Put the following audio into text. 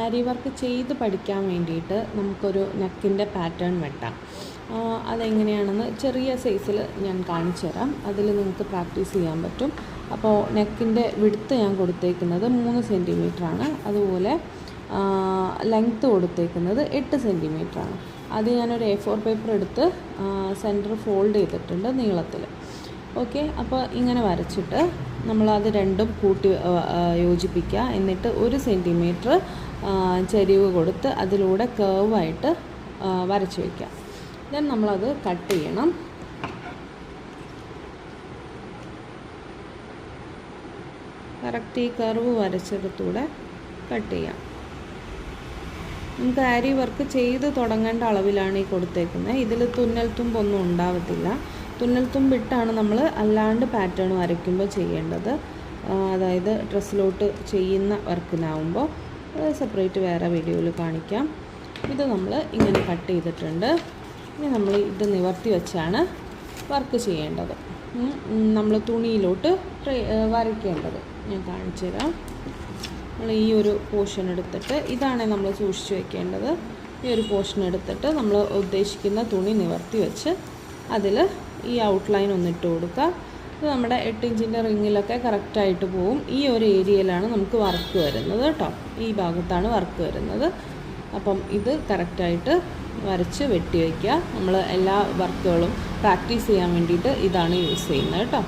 ആരി work ചെയ്ത് പഠിക്കാൻ വേണ്ടിയിട്ട് നമുക്കൊരു നെക്കിൻ്റെ പാറ്റേൺ വെട്ടാം. അതെങ്ങനെയാണെന്ന് ചെറിയ സൈസിൽ ഞാൻ കാണിച്ചു തരാം. അതിൽ നിങ്ങൾക്ക് പ്രാക്ടീസ് ചെയ്യാൻ പറ്റും. അപ്പോൾ നെക്കിൻ്റെ വിഡ്ത്ത് ഞാൻ കൊടുത്തേക്കുന്നത് 3 സെൻറ്റിമീറ്ററാണ്. അതുപോലെ ലെങ്ത്ത് കൊടുത്തേക്കുന്നത് 8 സെൻറ്റിമീറ്ററാണ്. അത് ഞാനൊരു A4 പേപ്പർ എടുത്ത് സെൻറ്റർ ഫോൾഡ് ചെയ്തിട്ടുണ്ട് നീളത്തിൽ. ഓക്കെ, അപ്പോൾ ഇങ്ങനെ വരച്ചിട്ട് നമ്മളത് രണ്ടും കൂട്ടി യോജിപ്പിക്കുക. എന്നിട്ട് 1 സെൻറ്റിമീറ്റർ ചരിവ് കൊടുത്ത് അതിലൂടെ കേർവായിട്ട് വരച്ച് വയ്ക്കുക. ദെൻ നമ്മളത് കട്ട് ചെയ്യണം. കറക്റ്റ് ഈ കർവ് വരച്ചെടുത്തൂടെ കട്ട് ചെയ്യാം. നമുക്ക് ആരി വർക്ക് ചെയ്ത് തുടങ്ങേണ്ട അളവിലാണ് ഈ കൊടുത്തേക്കുന്നത്. ഇതിൽ തുന്നൽ തുമ്പൊന്നും ഉണ്ടാവത്തില്ല. തുന്നൽ തുമ്പിട്ടാണ് നമ്മൾ അല്ലാണ്ട് പാറ്റേൺ വരയ്ക്കുമ്പോൾ ചെയ്യേണ്ടത്. അതായത് ഡ്രസ്സിലോട്ട് ചെയ്യുന്ന വർക്കിനാവുമ്പോൾ സെപ്പറേറ്റ് വേറെ വീഡിയോയിൽ കാണിക്കാം. ഇത് നമ്മൾ ഇങ്ങനെ കട്ട് ചെയ്തിട്ടുണ്ട്. ഇനി നമ്മൾ ഇത് നിവർത്തി വെച്ചാണ് വർക്ക് ചെയ്യേണ്ടത്. നമ്മൾ തുണിയിലോട്ട് വരയ്ക്കേണ്ടത് ഞാൻ കാണിച്ചു തരാം. നമ്മൾ ഈ ഒരു പോർഷൻ എടുത്തിട്ട്, ഇതാണ് നമ്മൾ സൂക്ഷിച്ച് വെക്കേണ്ടത്. ഈ ഒരു പോർഷൻ എടുത്തിട്ട് നമ്മൾ ഉദ്ദേശിക്കുന്ന തുണി നിവർത്തി വെച്ച് അതിൽ ഈ ഔട്ട്ലൈൻ ഒന്നിട്ട് കൊടുക്കുക. ഇത് നമ്മുടെ 8 ഇഞ്ചിൻ്റെ റിങ്ങിലൊക്കെ കറക്റ്റായിട്ട് പോവും. ഈ ഒരു ഏരിയയിലാണ് നമുക്ക് വർക്ക് വരുന്നത് കേട്ടോ. ഈ ഭാഗത്താണ് വർക്ക് വരുന്നത്. അപ്പം ഇത് കറക്റ്റായിട്ട് വരച്ച് വെട്ടി വയ്ക്കുക. നമ്മൾ എല്ലാ വർക്കുകളും പ്രാക്ടീസ് ചെയ്യാൻ വേണ്ടിയിട്ട് ഇതാണ് യൂസ് ചെയ്യുന്നത് കേട്ടോ.